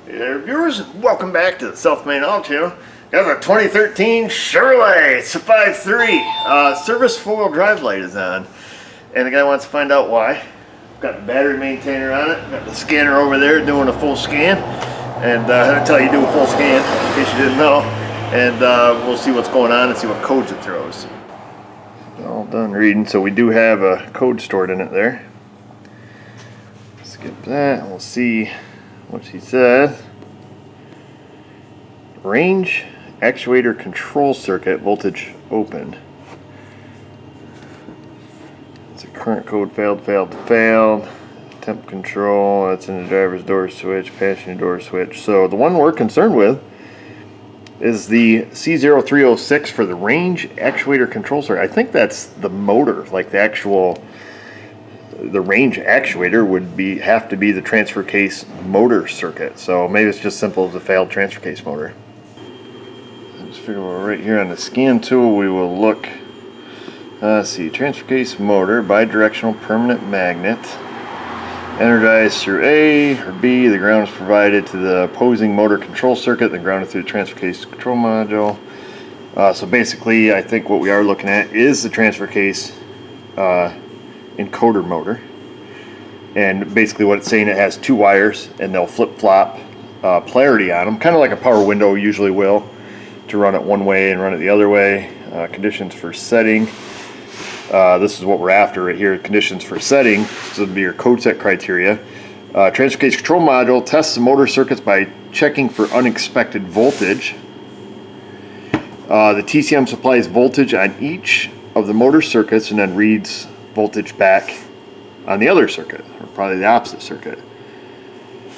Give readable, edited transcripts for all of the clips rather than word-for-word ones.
Hey there, viewers. Welcome back to the Self-Made Auto Channel. Got a 2013 Chevrolet. It's a 5.3. Service four-wheel drive light is on, and the guy wants to find out why. Got the battery maintainer on it. Got the scanner over there doing a full scan, and I'll tell you do a full scan in case you didn't know. And we'll see what's going on and see what codes it throws. All done reading, so we do have a code stored in it there. Skip that, and we'll see what she says. Range actuator control circuit voltage opened. It's a current code failed. Temp control, that's in the driver's door switch, passenger door switch. So the one we're concerned with is the C0306 for the range actuator control circuit. I think that's the motor, like the actual. The range actuator would have to be the transfer case motor circuit. So maybe it's just simple as a failed transfer case motor. Let's figure out right here on the scan tool we will look. Let's see, transfer case motor, bidirectional permanent magnet. Energized through A or B, the ground is provided to the opposing motor control circuit, then grounded through the transfer case control module. So basically I think what we are looking at is the transfer case encoder motor, and basically what it's saying, it has two wires and they'll flip-flop polarity on them, kind of like a power window usually will, to run it one way and run it the other way. Conditions for setting, this is what we're after right here. Conditions for setting, this would be your code set criteria. Transfer case control module tests the motor circuits by checking for unexpected voltage. The TCM supplies voltage on each of the motor circuits and then reads voltage back on the other circuit, or probably the opposite circuit.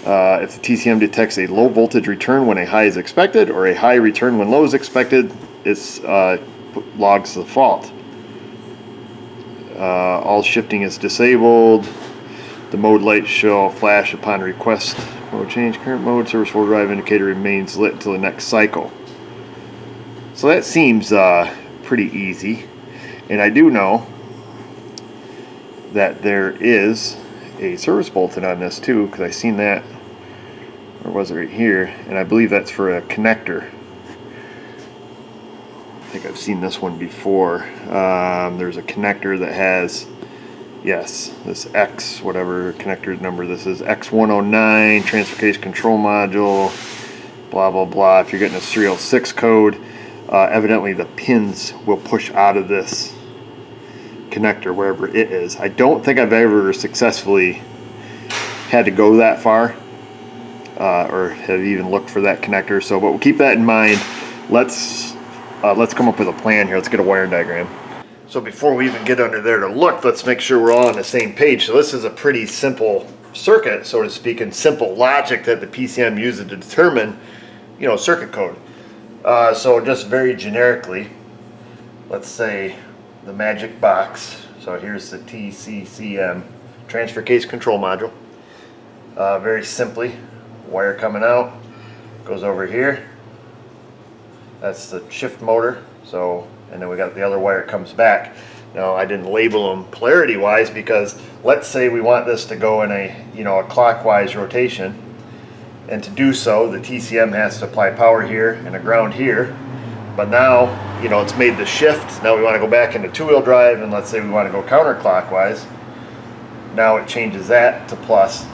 If the TCM detects a low voltage return when a high is expected, or a high return when low is expected, it logs the fault. All shifting is disabled. The mode light shall flash upon request. Mode change. Current mode service full drive indicator remains lit until the next cycle. So that seems pretty easy, and I do know that there is a service bulletin on this too, because I seen that, or was it right here, and I believe that's for a connector. I think I've seen this one before. There's a connector that has, yes, this X, whatever connector number this is, X109, transfer case control module, blah blah blah. If you're getting a 306 code, evidently the pins will push out of this connector wherever it is. I don't think I've ever successfully had to go that far or have even looked for that connector, so but we'll keep that in mind. Let's come up with a plan here. Let's get a wiring diagram. So before we even get under there to look, let's make sure we're all on the same page. So this is a pretty simple circuit, so to speak, and simple logic that the PCM uses to determine, circuit code. So just very generically, let's say the magic box. So here's the TCCM transfer case control module. Very simply, wire coming out goes over here. That's the shift motor. So, and then we got the other wire comes back. Now I didn't label them polarity wise because let's say we want this to go in a clockwise rotation, and to do so the TCM has to apply power here and a ground here. But now, it's made the shift. Now we want to go back into two-wheel drive, and let's say we want to go counterclockwise. Now it changes that to plus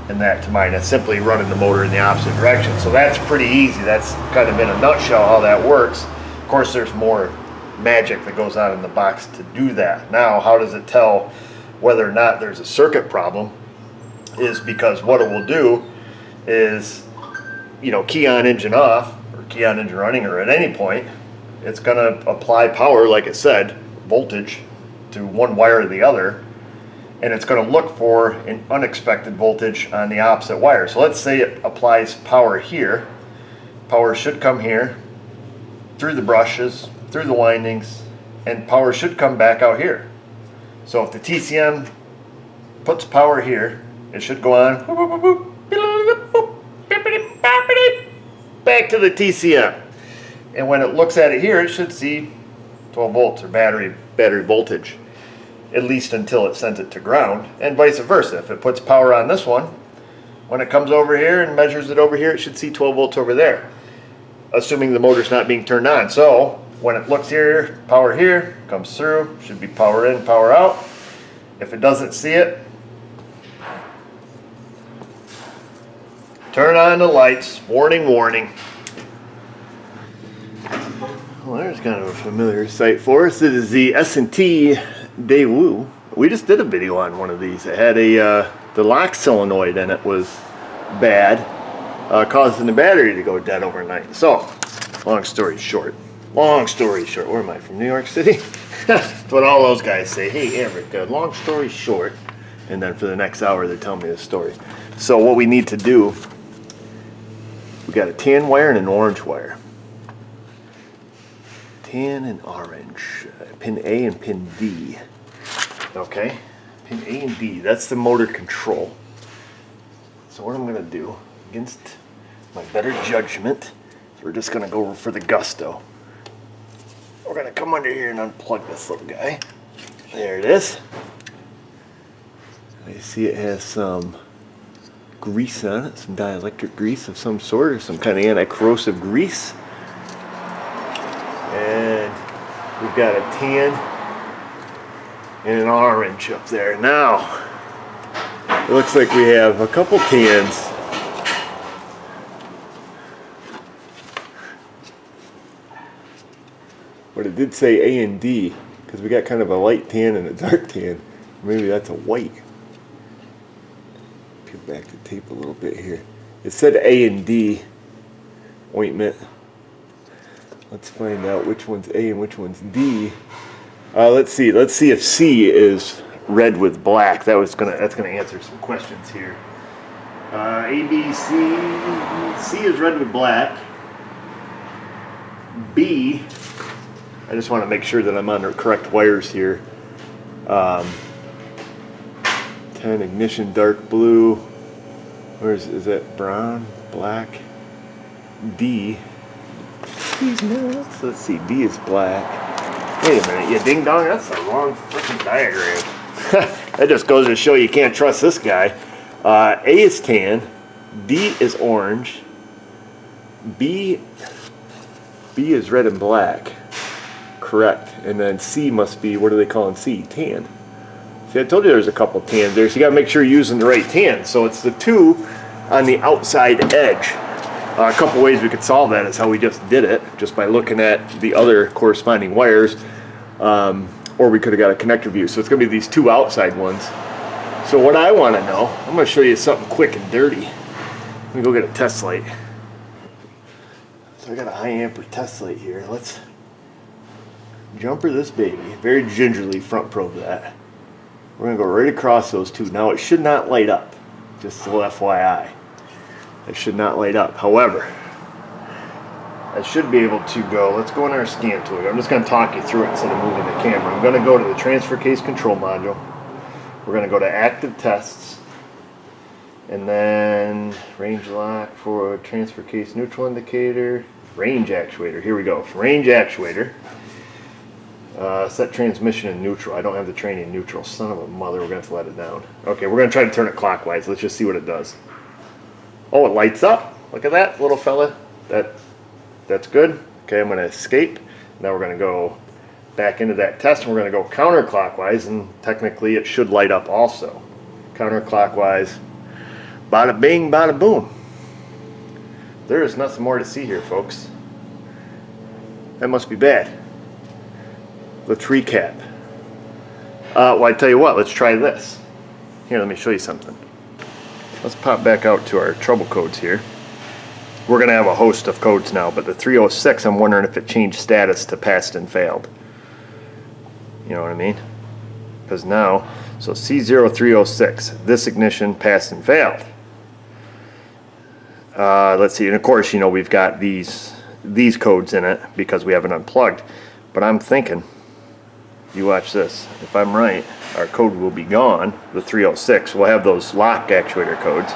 and that to minus, simply running the motor in the opposite direction. So that's pretty easy. That's kind of in a nutshell how that works. Of course, there's more magic that goes on in the box to do that. Now, how does it tell whether or not there's a circuit problem? Is because what it will do is, key on engine off, key on engine running, or at any point it's going to apply power, like it said, voltage to one wire or the other, and it's going to look for an unexpected voltage on the opposite wire. So let's say it applies power here. Power should come here through the brushes, through the windings, and power should come back out here. So if the TCM puts power here, it should go on back to the TCM, and when it looks at it here, it should see 12 volts or battery voltage, at least until it sends it to ground, and vice versa. If it puts power on this one, when it comes over here and measures it over here, it should see 12 volts over there, assuming the motor's not being turned on. So when it looks here, power here, comes through, should be power in, power out. If it doesn't see it, turn on the lights, warning, warning. Well, there's kind of a familiar sight for us. It is the S&T Daewoo. We just did a video on one of these. It had the lock solenoid in it was bad, causing the battery to go dead overnight. So, long story short, where am I, from New York City? That's what all those guys say. Hey, Eric, long story short. And then for the next hour, they tell me the story. So what we need to do, we got a tan wire and an orange wire. Tan and orange. Pin A and pin D. Okay, pin A and D. That's the motor control. So what I'm going to do, against my better judgment, is we're just going to go for the gusto. We're going to come under here and unplug this little guy. There it is. I see it has some grease on it, some dielectric grease of some sort, or some kind of anti-corrosive grease. And we've got a tan and an orange up there. Now, it looks like we have a couple tans. But it did say A and D, because we got kind of a light tan and a dark tan. Maybe that's a white. Peel back the tape a little bit here. It said A and D ointment. Let's find out which one's A and which one's D. Let's see if C is red with black. That's gonna answer some questions here. A, B, C is red with black. B, I just want to make sure that I'm on the correct wires here. 10 ignition dark blue. Where is that brown, black? D. These nuts. Let's see. D is black. Wait a minute. You ding dong. That's the wrong freaking diagram. That just goes to show you can't trust this guy. A is tan. D is orange. B is red and black. Correct. And then C must be, what are they calling C? Tan. See, I told you there's a couple tans there, so you got to make sure you're using the right tan. So it's the two on the outside edge. A couple ways we could solve that is how we just did it, just by looking at the other corresponding wires, or we could have got a connector view. So it's going to be these two outside ones. So what I want to know, I'm going to show you something quick and dirty. Let me go get a test light. So I got a high ampere test light here. Let's jumper this baby. Very gingerly front probe that. We're going to go right across those two. Now it should not light up, just a little FYI. It should not light up. However, I should be able to go, let's go in our scan tool. I'm just going to talk you through it instead of moving the camera. I'm going to go to the transfer case control module. We're going to go to active tests. And then range lock for transfer case neutral indicator. Range actuator. Here we go. Range actuator. Set transmission in neutral. I don't have the training in neutral. Son of a mother, we're going to have to let it down. Okay, we're going to try to turn it clockwise. Let's just see what it does. Oh, it lights up. Look at that, little fella. That's good. Okay, I'm going to escape. Now we're going to go back into that test, and we're going to go counterclockwise, and technically it should light up also. Counterclockwise. Bada bing, bada boom. There is nothing more to see here, folks. That must be bad. Let's recap. Well, I tell you what, let's try this. Here, let me show you something. Let's pop back out to our trouble codes here. We're going to have a host of codes now, but the 306, I'm wondering if it changed status to passed and failed. You know what I mean? Because now, so C0306, this ignition passed and failed. Let's see, and of course, you know, we've got these codes in it because we haven't unplugged. But I'm thinking, you watch this, if I'm right, our code will be gone, the 306. We'll have those lock actuator codes,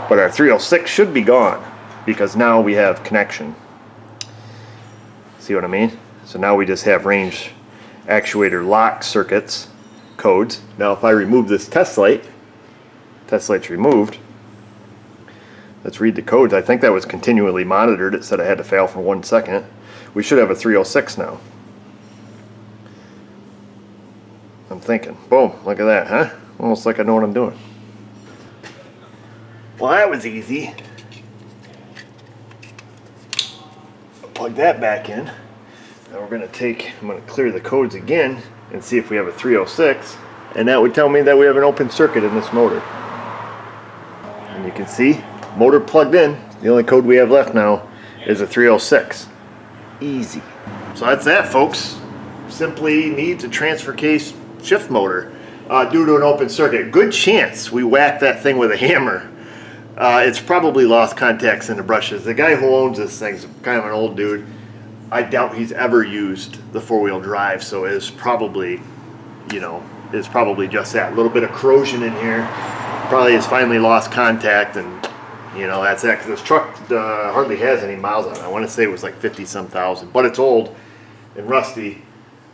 but our 306 should be gone because now we have connection. See what I mean? So now we just have range actuator lock circuits codes. Now if I remove this test light's removed, Let's read the codes. I think that was continually monitored. It said it had to fail for 1 second. We should have a 306 now. I'm thinking. Boom, look at that, huh? Almost like I know what I'm doing. Well, that was easy. Plug that back in. Now we're going to clear the codes again and see if we have a 306. And that would tell me that we have an open circuit in this motor. And you can see, motor plugged in. The only code we have left now is a 306. Easy. So that's that, folks. Simply needs a transfer case shift motor due to an open circuit. Good chance we whacked that thing with a hammer. It's probably lost contacts in the brushes. The guy who owns this thing's kind of an old dude. I doubt he's ever used the four-wheel drive, so it's probably, you know, it's probably just that. A little bit of corrosion in here. Probably has finally lost contact, and you know, that's that, because this truck hardly has any miles on it. I want to say it was like 50-some thousand, but it's old and rusty,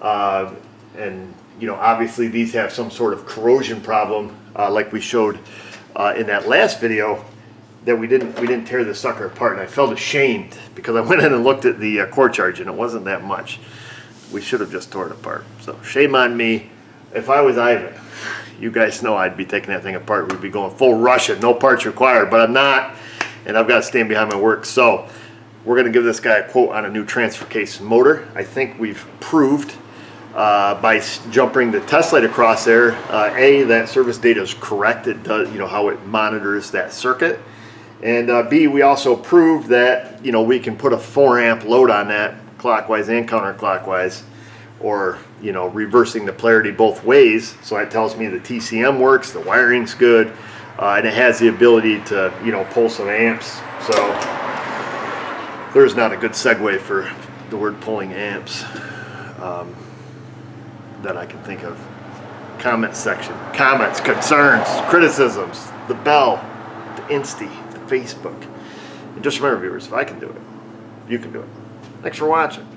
and you know, obviously these have some sort of corrosion problem, like we showed in that last video, that we didn't tear the sucker apart. And I felt ashamed because I went in and looked at the core charge, and it wasn't that much. We should have just tore it apart. So shame on me. If I was Ivan, you guys know I'd be taking that thing apart. We'd be going full Russian, no parts required, but I'm not, and I've got to stand behind my work. So we're going to give this guy a quote on a new transfer case motor. I think we've proved by jumping the test light across there, A, that service data is correct. It does, you know, how it monitors that circuit. And B, we also proved that, you know, we can put a 4 amp load on that clockwise and counterclockwise, or, you know, reversing the polarity both ways. So that tells me the TCM works, the wiring's good, and it has the ability to, you know, pull some amps. So there's not a good segue for the word pulling amps that I can think of. Comment section. Comments, concerns, criticisms, the bell, the Insta, the Facebook. And just remember, viewers, if I can do it, you can do it. Thanks for watching.